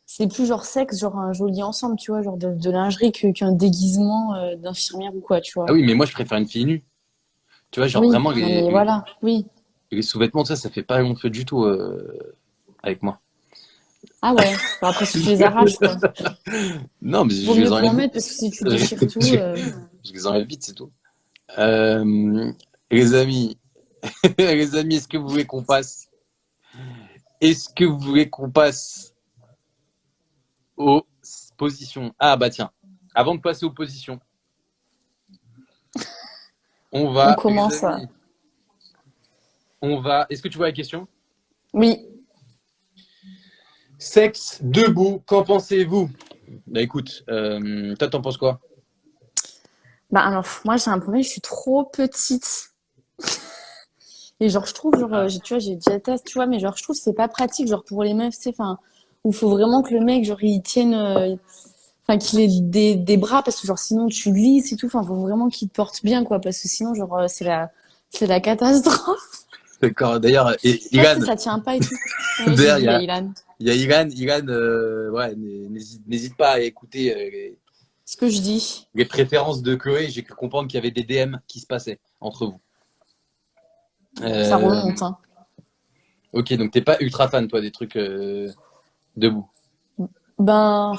c'est plus genre sexe, genre un joli ensemble, tu vois, genre de lingerie qu'un déguisement d'infirmière ou quoi, tu Ah vois. oui, mais moi, je préfère une fille nue. Tu vois, genre Oui, vraiment, non, mais voilà, oui. les sous-vêtements, ça fait pas long feu du tout avec moi. Ah ouais. Bon, après, si tu les arraches, quoi. Non, mais Vaut je les mieux pas en enlève mettre vite. parce que si tu Je, déchires tout, je les enlève vite, c'est tout. Euh, les amis, les amis, est-ce que vous voulez qu'on passe aux positions? Ah bah tiens, avant de passer aux positions, on les commence. amis, on va. Est-ce que tu vois la question? Oui. Sexe debout, qu'en pensez-vous? Bah écoute, toi t'en penses quoi? Bah alors, moi, j'ai un problème, je suis trop petite. Et genre, je trouve, genre, tu vois, j'ai déjà testé, tu vois, mais genre, je trouve que c'est pas pratique, genre, pour les meufs, tu sais, enfin, où faut vraiment que le mec, genre, il tienne, enfin, qu'il ait des bras, parce que, genre, sinon, tu glisses et tout, enfin, faut vraiment qu'il te porte bien, quoi, parce que sinon, genre, c'est la catastrophe. D'accord. D'ailleurs, Tu vois, tu Ilan, sais, ça tient pas et tout. Ouais, j'ai d'ailleurs, vu, il y a Ilan. il y a Ilan, ouais, n'hésite pas à écouter Ce que je dis, les préférences de Chloé. J'ai cru comprendre qu'il y avait des DM qui se passaient entre vous. ça Euh, remonte, hein. Ok, donc t'es pas ultra fan, toi, des trucs debout. Ben,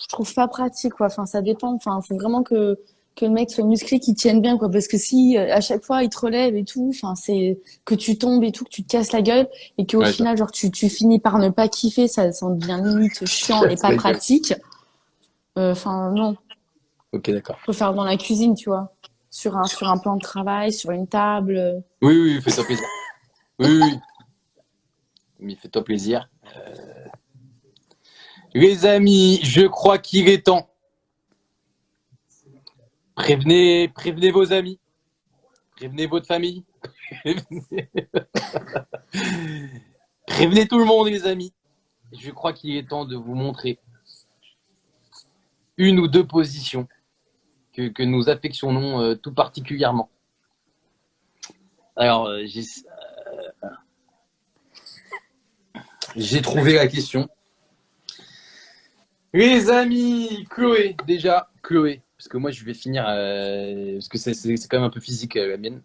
je trouve pas pratique, quoi. Enfin, ça dépend. Enfin, faut vraiment que le mec soit musclé, qu'il tienne bien, quoi. Parce que si, à chaque fois, il te relève et tout, enfin, c'est que tu tombes et tout, que tu te casses la gueule et qu'au Ouais, ça. final, genre, tu finis par ne pas kiffer, ça en devient limite chiant et Casse pas la gueule. pratique. Enfin, non. Ok, d'accord. Je préfère dans la cuisine, tu vois. Sur un plan de travail, sur une table. Oui, oui, fais-toi plaisir. Oui, oui, oui. Mais fais-toi plaisir. Les amis, je crois qu'il est temps. Prévenez vos amis. Prévenez votre famille. Prévenez tout le monde, les amis. Je crois qu'il est temps de vous montrer une ou deux positions que nous affectionnons tout particulièrement. Alors, j'ai trouvé la question. Les amis, Chloé, déjà, Chloé, parce que moi je vais finir, parce que c'est quand même un peu physique la mienne.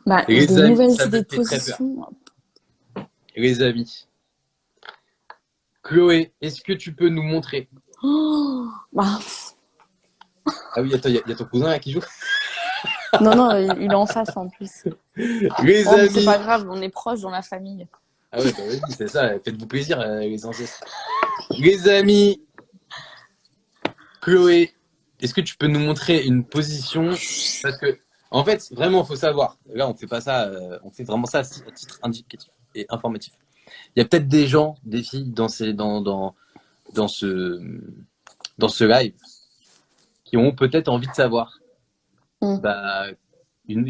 Bah, Les des amis, nouvelles ça me idées de fait très peur. position. Les amis, Chloé, est-ce que tu peux nous montrer? Oh, bah, Ah oui, attends, il y a ton cousin là qui joue. non, non, il est en face en plus. Les Oh, mais c'est amis. pas grave, on est proches dans la famille. Ah ouais, bah vas-y, c'est ça, faites-vous plaisir, les ancêtres. Les amis, Chloé, est-ce que tu peux nous montrer une position? Parce que, en fait, vraiment, il faut savoir. Là, on fait pas ça, on fait vraiment ça à titre indicatif et informatif. Il y a peut-être des gens, des filles dans ce, dans ce live qui ont peut-être envie de savoir, Mm. bah,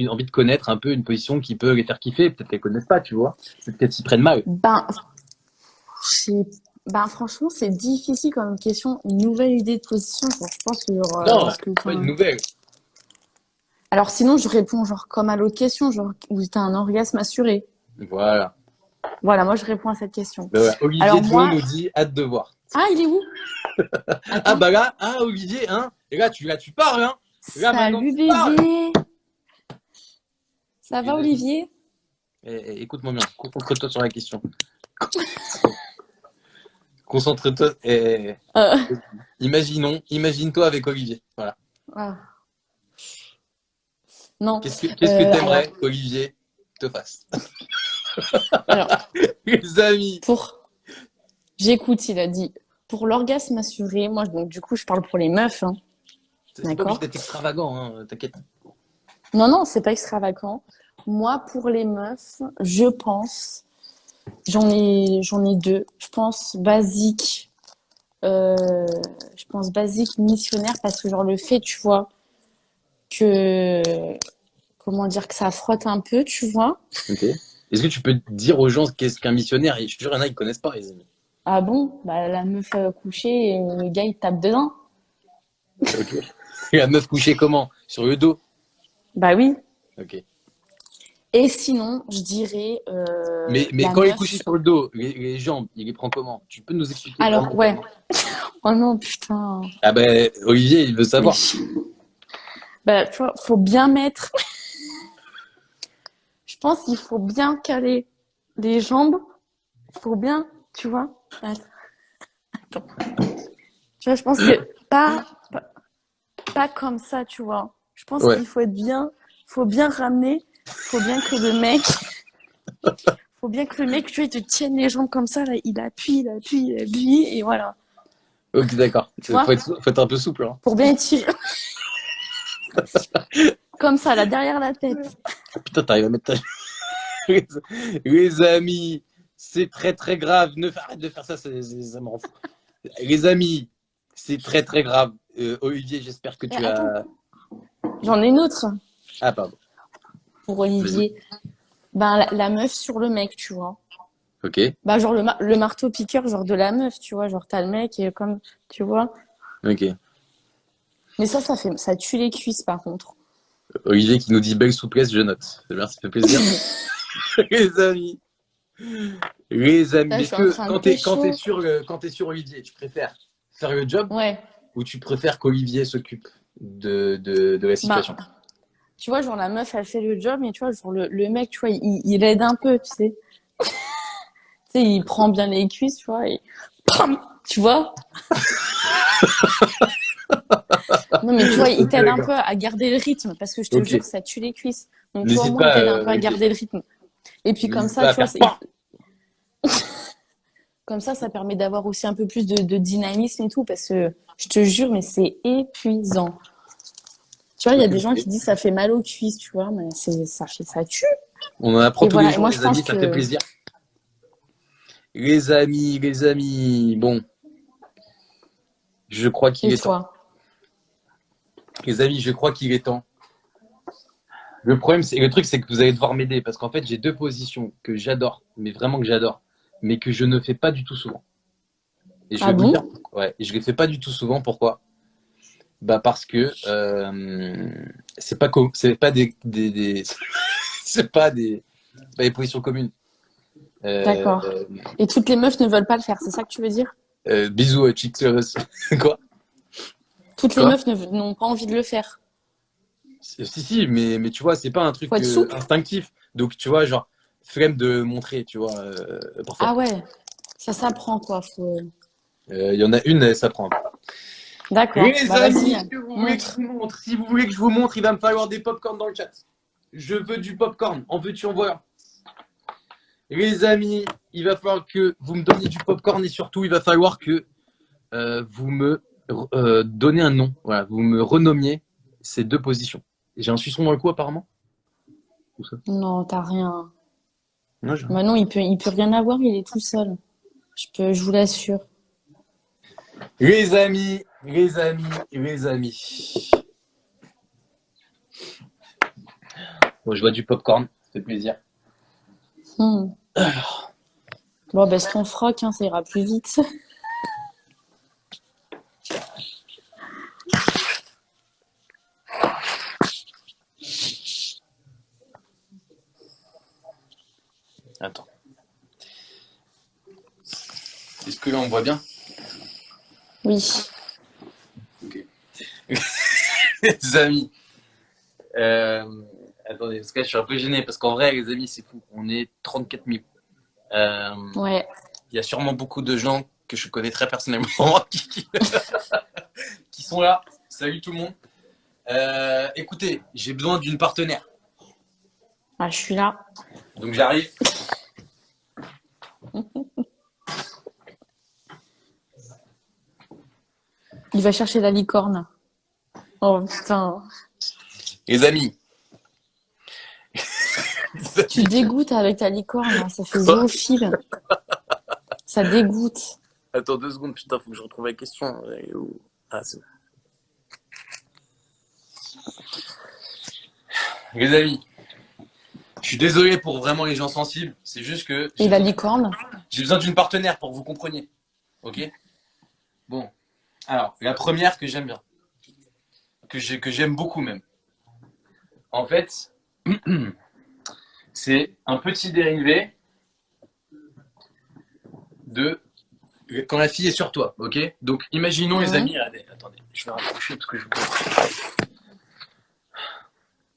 envie de connaître un peu une position qui peut les faire kiffer. Peut-être qu'elles connaissent pas, tu vois. Peut-être qu'elles s'y prennent mal. Ben, c'est- ben, franchement, c'est difficile comme question. Une nouvelle idée de position, genre, je pense que, genre, Non, parce que, pas une enfin, nouvelle. alors sinon, je réponds, genre, comme à l'autre question, genre, où t'as un orgasme assuré. Voilà. Voilà, moi, je réponds à cette question. Bah, voilà. Olivier Alors, Dion moi, nous dit hâte de voir. ah, il est où? Ah Attends. bah là, hein, Olivier, hein, et là tu parles, hein. Là maintenant Salut, tu parles. bébé. Ça va, Les amis, Olivier? écoute-moi bien, concentre-toi sur la question. Concentre-toi. Euh, Imagine-toi avec Olivier. Voilà. ah, non. Qu'est-ce que Alors, t'aimerais qu'Olivier te fasse? alors, Les amis. pour, j'écoute, il a dit, pour l'orgasme assuré, moi, donc, du coup, je parle pour les meufs, hein, C'est pas obligé d'accord? d'être extravagant, hein, t'inquiète. Non, non, c'est pas extravagant. Moi, pour les meufs, je pense, j'en ai deux. Euh, je pense basique missionnaire parce que genre le fait, tu vois, que, comment dire, que ça frotte un peu, tu vois. Ok. Est-ce que tu peux dire aux gens qu'est-ce qu'un missionnaire? Et je te jure, il y en a, ils connaissent pas, les amis. Ah bon? Bah, la meuf couchée et le gars, il tape dedans. Ok. La meuf couchée comment? Sur le dos? Bah oui. Ok. Et sinon, je dirais Mais la quand il est couché meuf. sur le dos, les jambes, il les prend comment? Tu peux nous expliquer Alors, vraiment ouais. comment? Oh non, putain. Ah ben, Olivier, il veut Mais, savoir. bah, tu vois, faut bien mettre. Je pense qu'il faut bien caler les jambes. Faut bien, tu vois. Attends. Tu vois, je pense que pas comme ça, tu vois. Je pense Ouais. qu'il faut bien ramener, faut bien que le mec, tu vois, il te tienne les jambes comme ça, là, il appuie, et voilà. Ok, d'accord. Tu vois, Faut être un peu souple, hein. pour bien étirer, comme ça, là, derrière la tête. Putain, t'arrives à mettre ta... Les amis, c'est très très grave. Arrête de faire ça, ça me rend fou. Les amis, c'est très très grave. Olivier, j'espère que Mais tu attends, as... j'en ai une autre Ah, pardon. pour Vas-y. Olivier. Ben, la meuf sur le mec, tu vois. Ok, Bah, genre le marteau-piqueur, genre de la meuf, tu vois. Genre, t'as le mec et comme, tu vois. ok. Mais ça tue les cuisses, par contre. Olivier qui nous dit belle souplesse, je note. C'est bien, ça fait plaisir. Les amis. Les amis. Là, Mais je est-ce suis en que train de pécho. quand t'es sur Olivier, tu préfères faire le job Ouais. ou tu préfères qu'Olivier s'occupe de la Ben, situation? tu vois, genre la meuf, elle fait le job, mais tu vois, genre le mec, tu vois, il aide un peu, tu sais. Tu sais, il prend bien les cuisses, tu vois, et pam, tu vois. Non, mais tu vois, il Ok, t'aide un d'accord. peu à garder le rythme, parce que je te Ok. jure, ça tue les cuisses. Donc, tu vois, au N'hésite moins, il pas, t'aide un peu à ok. garder le rythme. Et puis, comme N'hésite ça, pas à tu vois, faire PAM! comme ça permet d'avoir aussi un peu plus de dynamisme et tout, parce que je te jure, mais c'est épuisant. Tu vois, il y a Ok, des gens ok. qui disent ça fait mal aux cuisses, tu vois, mais ça tue. On en apprend Et tous les voilà, et jours, moi, je les amis, pense ça me fait que plaisir. Les amis, bon, je crois qu'il Et est temps. toi? Les amis, je crois qu'il est temps. Le truc, c'est que vous allez devoir m'aider parce qu'en fait, j'ai deux positions que j'adore, mais vraiment que j'adore, mais que je ne fais pas du tout souvent. Et je Ah vais vous dire, bon? ouais, et je les fais pas du tout souvent. Pourquoi? Bah parce que c'est pas c'est pas des positions communes. Euh, D'accord. Et toutes les meufs ne veulent pas le faire, c'est ça que tu veux dire? bisous, chicks. Quoi? Toutes les Quoi? meufs n'ont pas envie de le faire. Si, mais tu vois, c'est pas un Faut truc être souple? instinctif. Donc, tu vois, genre, flemme de montrer, tu vois, Ah parfois. ouais, ça s'apprend quoi. Faut... Il y en a une, ça prend. D'accord, Les bah vas-y, amis, est-ce que vous voulez que je montre. vous montre? Si vous voulez que je vous montre, il va me falloir des popcorn dans le chat. Je veux du popcorn. En veux-tu, en voilà. Les amis, il va falloir que vous me donniez du popcorn et surtout, il va falloir que vous me donnez un nom. Voilà, vous me renommiez ces deux positions. J'ai un suçon dans le cou apparemment. Où ça? Non, t'as rien. Non, j'ai rien. Bah non, il peut rien avoir, il est tout seul. Je vous l'assure. Les amis, les amis, les amis. Bon, je vois du popcorn, ça fait plaisir. Hmm. Bon, baisse ton froc, hein, ça ira plus vite. Attends. Est-ce que là on voit bien? Oui. Ok. Les amis. Attendez, parce que là, je suis un peu gêné parce qu'en vrai, les amis, c'est fou. On est 34 000. Ouais. Il y a sûrement beaucoup de gens que je connais très personnellement qui sont là. Salut tout le monde. Écoutez, j'ai besoin d'une partenaire. Ah, je suis là. Donc j'arrive. Il va chercher la licorne. Oh putain. Les amis. Tu dégoûtes avec ta licorne, hein, ça fait Quoi? zoophile. Ça dégoûte. Attends 2 secondes, putain, faut que je retrouve la question. Ah, c'est bon. Les amis, je suis désolé pour vraiment les gens sensibles. C'est juste que Et la licorne? j'ai besoin d'une partenaire pour que vous compreniez. Ok? Bon. Alors, la première que j'aime bien. Que j'aime beaucoup même. En fait, c'est un petit dérivé de quand la fille est sur toi, ok? Donc, imaginons les Mhm. amis. Attendez, je vais rapprocher parce que je.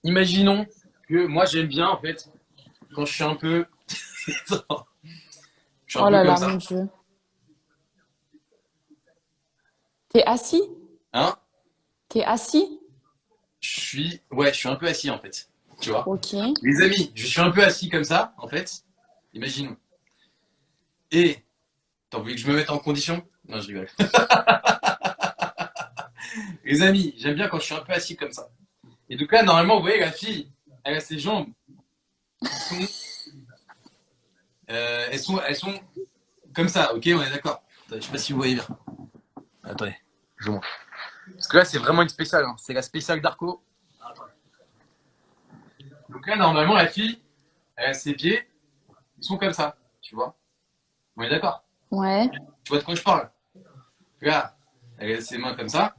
Imaginons que moi j'aime bien en fait quand je suis un peu, je suis un Oh peu là comme là, mon ça, Dieu. T'es assis? hein? T'es assis? Ouais, je suis un peu assis en fait, tu vois? Ok. Les amis, je suis un peu assis comme ça en fait. Imaginons. Et t'as voulu que je me mette en condition? Non, je rigole. Les amis, j'aime bien quand je suis un peu assis comme ça. Et donc là, normalement, vous voyez, la fille, elle a ses jambes qui sont, elles sont comme ça, ok? On est d'accord. Je sais pas si vous voyez bien. Attendez, je vous montre. Parce que là, c'est vraiment une spéciale. Hein. C'est la spéciale d'Arco. Donc là, normalement, la fille, elle a ses pieds, ils sont comme ça, tu vois? On est d'accord? Ouais. Tu vois de quoi je parle? Là, elle a ses mains comme ça,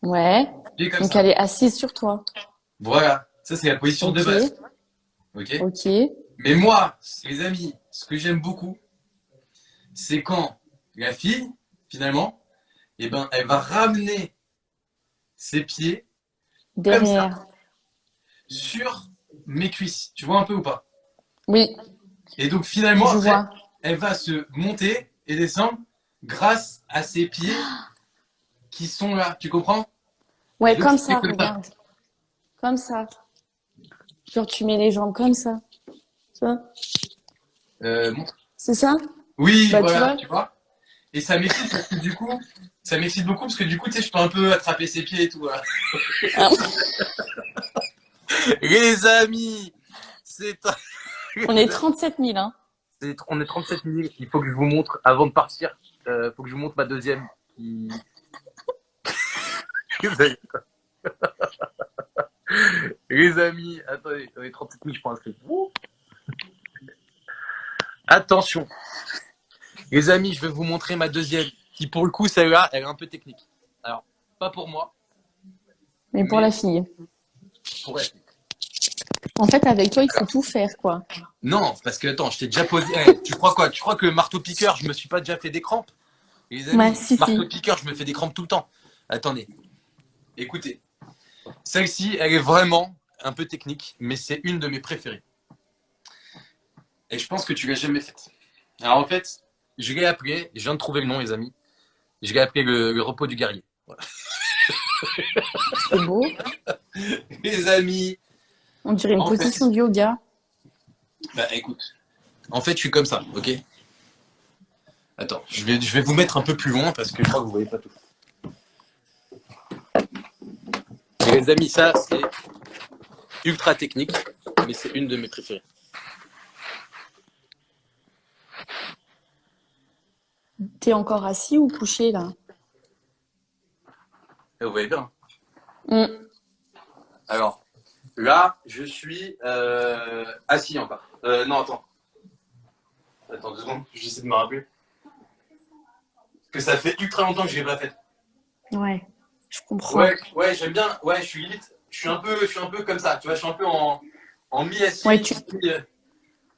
Ouais. pieds comme Donc ça. elle est assise sur toi. Voilà. Ça, c'est la position de Ok. base. Ok? Ok. Mais moi, les amis, ce que j'aime beaucoup, c'est quand la fille, finalement, eh ben, elle va ramener ses pieds comme ça. Derrière. sur mes cuisses. Tu vois un peu ou pas? Oui, Et donc finalement, je après, vois. elle va se monter et descendre grâce à ses pieds qui sont là. Tu comprends? Et Ouais, donc, comme c'est ça, comme ça. regarde. Comme ça. Genre, tu mets les jambes comme ça. Tu vois? Montre. C'est ça? Oui, Bah, tu voilà, vois? tu vois. Et ça m'excite parce que du coup, ça m'excite beaucoup parce que du coup, tu sais, je peux un peu attraper ses pieds et tout. Voilà. Ah, Les amis, c'est on est 37 000, hein. on est 37 000. Il faut que je vous montre avant de partir. Il faut que je vous montre ma deuxième. Qui... Les amis, attendez, on est 37 000, je prends un script. Attention, les amis, je vais vous montrer ma deuxième. Qui pour le coup, celle-là, elle est un peu technique. Alors, pas pour moi, Mais pour la mais fille. pour elle. En fait, avec toi, il faut tout faire, quoi. Non, parce que attends, je t'ai déjà posé. Tu crois quoi? Tu crois que le marteau-piqueur, je me suis pas déjà fait des crampes? Les Ouais, amis, si, si. marteau-piqueur, je me fais des crampes tout le temps. Attendez, écoutez. Celle-ci, elle est vraiment un peu technique, mais c'est une de mes préférées. Et je pense que tu l'as jamais faite. Alors en fait, je l'ai appelé, je viens de trouver le nom, les amis. Je l'ai appelé le repos du guerrier. Voilà. C'est beau. Les amis, On dirait une en fait, position de yoga. bah écoute, en fait, je suis comme ça, ok? Attends, je vais vous mettre un peu plus loin parce que je crois que vous voyez pas tout. Et les amis, ça, c'est ultra technique, mais c'est une de mes préférées. T'es encore assis ou couché, là? Et vous voyez bien. Mm. Alors, là, je suis assis encore. Non, attends. Attends 2 secondes, j'essaie de me rappeler. Parce que ça fait ultra longtemps que je l'ai pas fait. Ouais, je comprends. Ouais, j'aime bien. Ouais, je suis limite. Je suis un peu comme ça. Tu vois, je suis un peu en Ouais, mi-assis.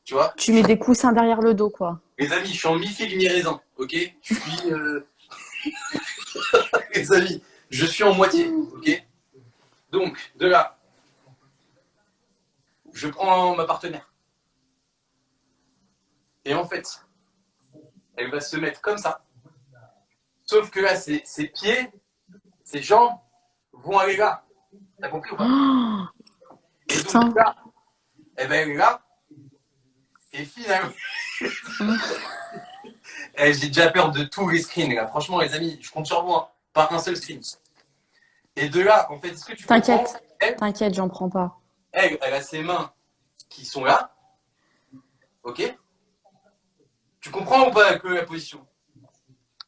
Tu vois, tu mets des coussins derrière le dos, quoi. les amis, je suis en mi-figue, mi-raisin. Ok. Je suis. Les amis, je suis en moitié. Ok. Donc, de là, je prends ma partenaire. Et en fait, elle va se mettre comme ça. Sauf que là, ses pieds, ses jambes vont aller là. T'as compris ou pas? Oh, Et donc putain. là, eh ben, elle est là. Et finalement, j'ai déjà peur de tous les screens, là. Franchement, les amis, je compte sur vous, hein. Pas un seul screen. Et de là, en fait, est-ce que tu comprends? T'inquiète, Elle, t'inquiète, j'en prends pas. elle a ses mains qui sont là. Ok? Tu comprends ou pas que la position?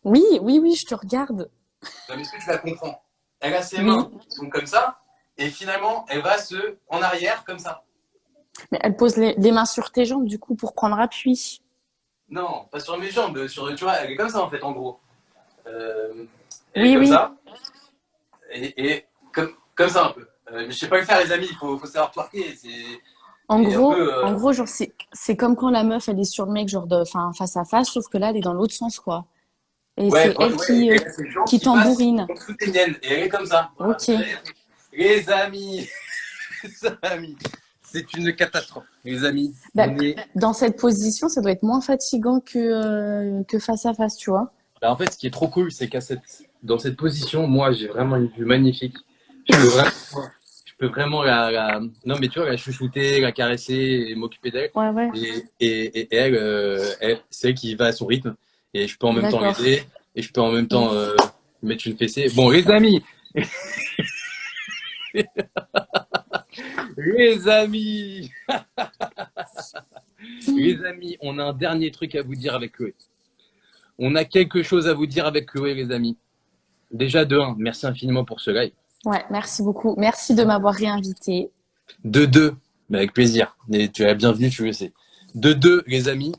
Oui, oui, oui, je te regarde. Non, mais est-ce que tu la comprends? Elle a ses Oui, mains qui sont comme ça. Et finalement, elle va en arrière, comme ça. mais elle pose les mains sur tes jambes, du coup, pour prendre appui. Non, pas sur mes jambes. Tu vois, elle est comme ça, en fait, en gros. Elle est Oui, comme oui. ça. Et comme ça, un peu. Mais je sais pas le faire, les amis. Il faut savoir twerker. Et un peu. En gros, genre, c'est comme quand la meuf, elle est sur le mec, genre, enfin, face à face, sauf que là, elle est dans l'autre sens, quoi. Et Ouais, c'est elle ouais, et elle a ses jambes qui qui passent tambourine. en dessous des miennes. Et elle est comme ça. Voilà. Ok. Les amis, les amis, c'est une catastrophe. Les amis, Bah, on est. dans cette position, ça doit être moins fatigant que face à face, tu vois. Bah, en fait, ce qui est trop cool, c'est dans cette position, moi, j'ai vraiment une vue magnifique. Je peux vraiment non, mais tu vois, la chouchouter, la caresser et m'occuper d'elle. Ouais, ouais, Et elle, c'est elle qui va à son rythme. Et je peux en même temps d'accord. l'aider. Et je peux en même Mm. temps mettre une fessée. Bon, les amis, les amis, les amis, on a un dernier truc à vous dire avec Chloé. On a quelque chose à vous dire avec Chloé, les amis. Déjà, de un, merci infiniment pour ce live. Ouais, merci beaucoup. Merci de m'avoir réinvité. De deux, mais avec plaisir. Et tu es la bienvenue, tu le sais. De deux, les amis,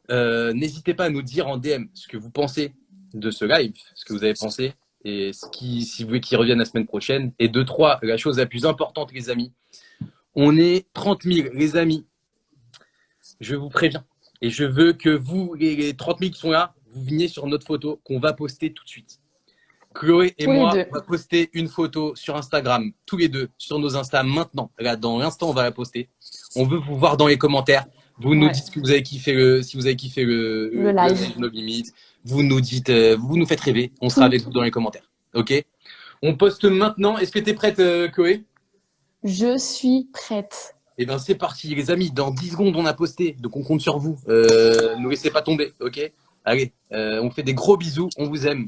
n'hésitez pas à nous dire en DM ce que vous pensez de ce live, ce que vous avez pensé, et si vous voulez qu'il revienne la semaine prochaine. Et de trois, la chose la plus importante, les amis, on est 30 000, les amis. Je vous préviens. Et je veux que vous, les 30 000 qui sont là, vous veniez sur notre photo qu'on va poster tout de suite. Chloé et Tous les moi, deux. on va poster une photo sur Instagram, tous les deux, sur nos Insta maintenant. Là, dans l'instant, on va la poster. On veut vous voir dans les commentaires. Vous nous Ouais, dites que vous avez kiffé si vous avez kiffé le le live. live No Limites. Vous nous dites, vous nous faites rêver. On sera Tout. avec vous dans les commentaires. Ok? On poste maintenant. Est-ce que tu es prête, Chloé? Je suis prête. Eh bien, c'est parti, les amis. Dans 10 secondes, on a posté. Donc, on compte sur vous. Ne laissez pas tomber. Ok? Allez, on fait des gros bisous. On vous aime.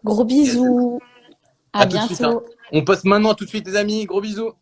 Gros bisous. À À tout de suite. Hein. bientôt. On poste maintenant, tout de suite, les amis. Gros bisous.